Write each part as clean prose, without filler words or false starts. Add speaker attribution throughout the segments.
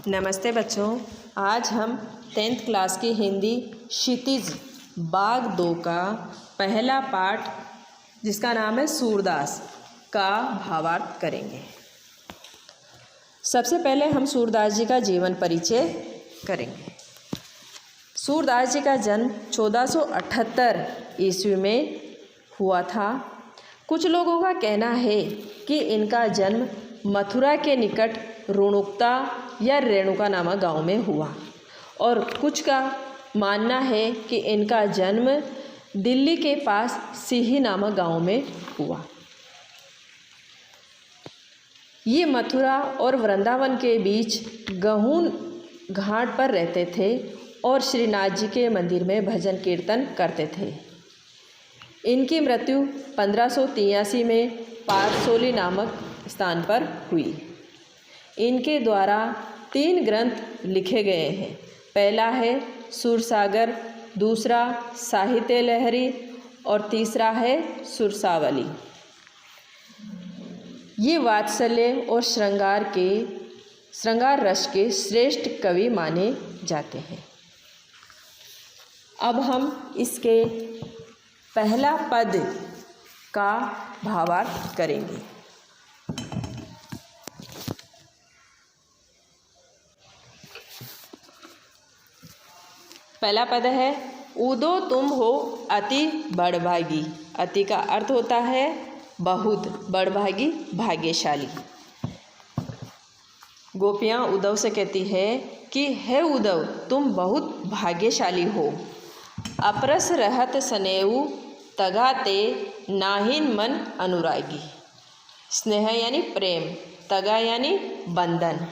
Speaker 1: नमस्ते बच्चों, आज हम 10th क्लास की हिंदी क्षितिज भाग 2 का पहला पाठ जिसका नाम है सूरदास का भावार्थ करेंगे। सबसे पहले हम सूरदास जी का जीवन परिचय करेंगे। सूरदास जी का जन्म 1478 ईस्वी में हुआ था। कुछ लोगों का कहना है कि इनका जन्म मथुरा के निकट रुणुक्ता या रेणुका नामक गांव में हुआ और कुछ का मानना है कि इनका जन्म दिल्ली के पास सीही नामक गांव में हुआ। ये मथुरा और वृंदावन के बीच गहून घाट पर रहते थे और श्रीनाथ जी के मंदिर में भजन कीर्तन करते थे। इनकी मृत्यु 1583 में पारसोली नामक स्थान पर हुई। इनके द्वारा 3 ग्रंथ लिखे गए हैं। पहला है सुरसागर, दूसरा साहित्य लहरी और तीसरा है सुरसावली। ये वात्सल्य और श्रृंगार रस के श्रेष्ठ कवि माने जाते हैं। अब हम इसके पहला पद का भावार्थ करेंगे। पहला पद है उदो तुम हो अति बड़भागी। अति का अर्थ होता है बहुत, बड़भागी भाग्यशाली। गोपियाँ उद्धव से कहती है कि हे उद्धव तुम बहुत भाग्यशाली हो। अपरस रहत सनेऊ तगाते नाहिन मन अनुरागी। स्नेह यानी प्रेम, तगा यानी बंधन।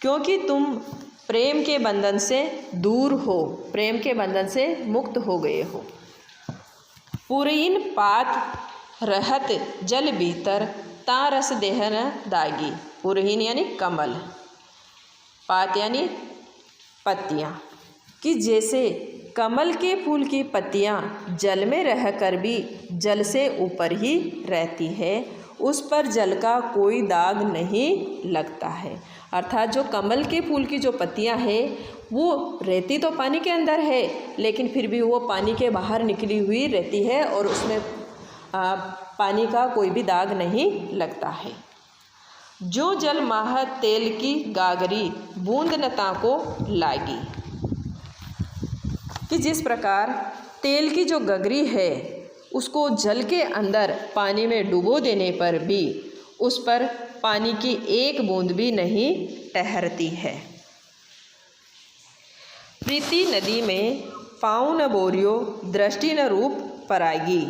Speaker 1: क्योंकि तुम प्रेम के बंधन से दूर हो, प्रेम के बंधन से मुक्त हो गए हो। पुरीन पात रहत जल भीतर तारस देहन दागी। पुरहीन यानी कमल, पात यानी पत्तियाँ, कि जैसे कमल के फूल की पत्तियाँ जल में रहकर भी जल से ऊपर ही रहती है, उस पर जल का कोई दाग नहीं लगता है। अर्थात जो कमल के फूल की जो पत्तियां हैं वो रहती तो पानी के अंदर है, लेकिन फिर भी वो पानी के बाहर निकली हुई रहती है और उसमें पानी का कोई भी दाग नहीं लगता है। जो जल माह तेल की गागरी बूंद नता को लागी। कि जिस प्रकार तेल की जो गगरी है उसको जल के अंदर पानी में डुबो देने पर भी उस पर पानी की एक बूंद भी नहीं ठहरती है। प्रीति नदी में पाँव न बोरियो दृष्टि न रूप परागी।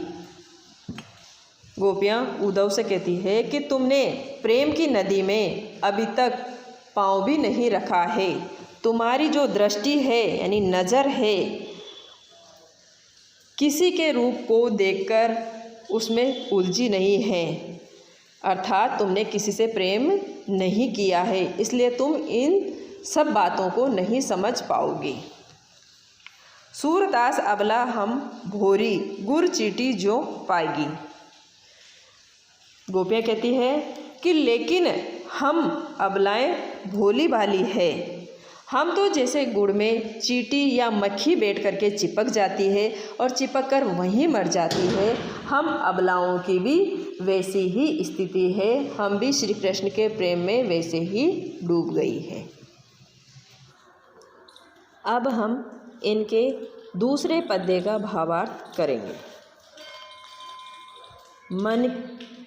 Speaker 1: गोपियाँ उद्धव से कहती है कि तुमने प्रेम की नदी में अभी तक पाँव भी नहीं रखा है। तुम्हारी जो दृष्टि है यानी नज़र है किसी के रूप को देखकर उसमें उलझी नहीं है। अर्थात तुमने किसी से प्रेम नहीं किया है, इसलिए तुम इन सब बातों को नहीं समझ पाओगे। सूरदास अबला हम भोरी गुर चीटी जो पाएगी। गोपियाँ कहती है कि लेकिन हम अबलाएं भोली भाली है। हम तो जैसे गुड़ में चींटी या मक्खी बैठ करके चिपक जाती है और चिपक कर वहीं मर जाती है, हम अबलाओं की भी वैसी ही स्थिति है। हम भी श्री कृष्ण के प्रेम में वैसे ही डूब गई है। अब हम इनके दूसरे पद्य का भावार्थ करेंगे। मन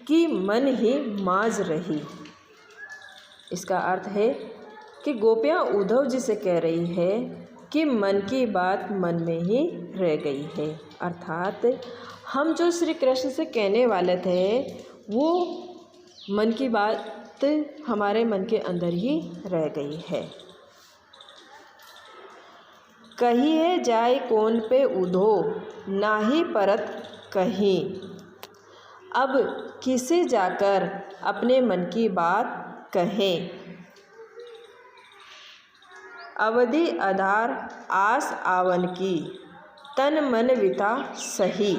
Speaker 1: की मन ही माज रही। इसका अर्थ है कि गोपियाँ उद्धव जी से कह रही है कि मन की बात मन में ही रह गई है। अर्थात हम जो श्री कृष्ण से कहने वाले थे वो मन की बात हमारे मन के अंदर ही रह गई है। कहिए जाए कौन पे उधो नाही परत कहीं। अब किसे जाकर अपने मन की बात कहें। अवधि आधार आस आवन की तन मन विता सही।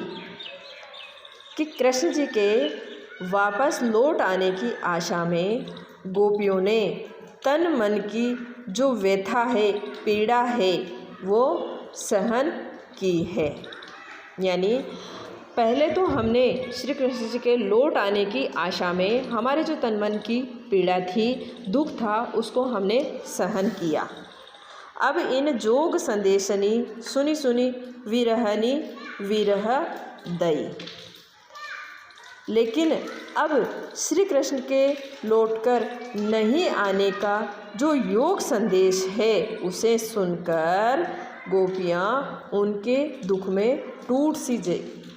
Speaker 1: कि कृष्ण जी के वापस लौट आने की आशा में गोपियों ने तन मन की जो व्यथा है, पीड़ा है, वो सहन की है। यानी पहले तो हमने श्री कृष्ण जी के लौट आने की आशा में हमारे जो तन मन की पीड़ा थी, दुख था, उसको हमने सहन किया। अब इन जोग संदेशनी सुनी सुनी विरहनी विरह दई। लेकिन अब श्री कृष्ण के लौटकर नहीं आने का जो योग संदेश है, उसे सुनकर गोपियाँ उनके दुख में टूट सी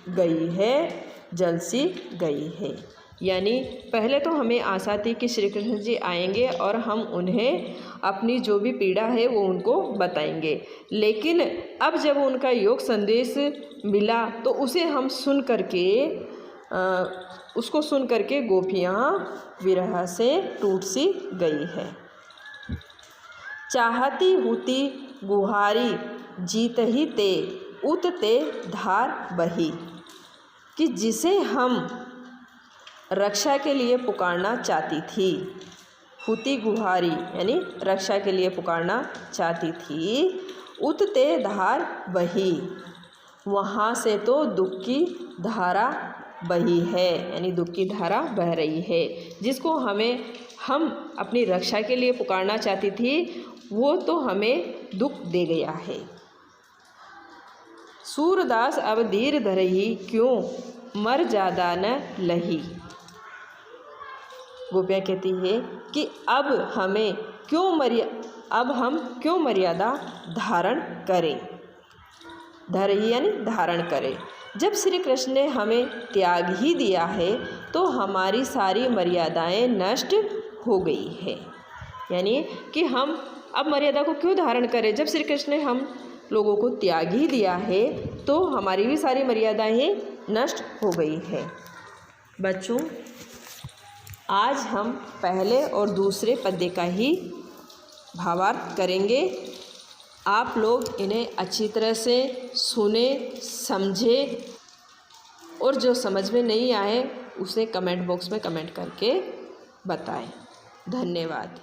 Speaker 1: गई है, जल सी गई है। यानी पहले तो हमें आशा थी कि श्री कृष्ण जी आएंगे और हम उन्हें अपनी जो भी पीड़ा है वो उनको बताएंगे, लेकिन अब जब उनका योग संदेश मिला तो उसे हम सुन करके उसको सुन करके गोपियाँ विरह से टूट सी गई है। चाहती हुती गुहारी जीत ही ते उत ते धार बही। कि जिसे हम रक्षा के लिए पुकारना चाहती थी, हुती गुहारी यानी रक्षा के लिए पुकारना चाहती थी, उतते धार बही, वहाँ से तो दुख की धारा बही है, यानी दुख की धारा बह रही है। जिसको हम अपनी रक्षा के लिए पुकारना चाहती थी, वो तो हमें दुख दे गया है। सूरदास अब धीर धरही क्यों मर ज्यादा न लही। गोपियाँ कहती है कि अब हम क्यों मर्यादा धारण करें। धरही यानी धारण करें। जब श्री कृष्ण ने हमें त्याग ही दिया है तो हमारी सारी मर्यादाएं नष्ट हो गई है। यानी कि हम अब मर्यादा को क्यों धारण करें, जब श्री कृष्ण ने हम लोगों को त्याग ही दिया है तो हमारी भी सारी मर्यादाएं नष्ट हो गई है। बच्चों, आज हम पहले और दूसरे पद्य का ही भावार्थ करेंगे। आप लोग इन्हें अच्छी तरह से सुने, समझे और जो समझ में नहीं आए उसे कमेंट बॉक्स में कमेंट करके बताएं। धन्यवाद।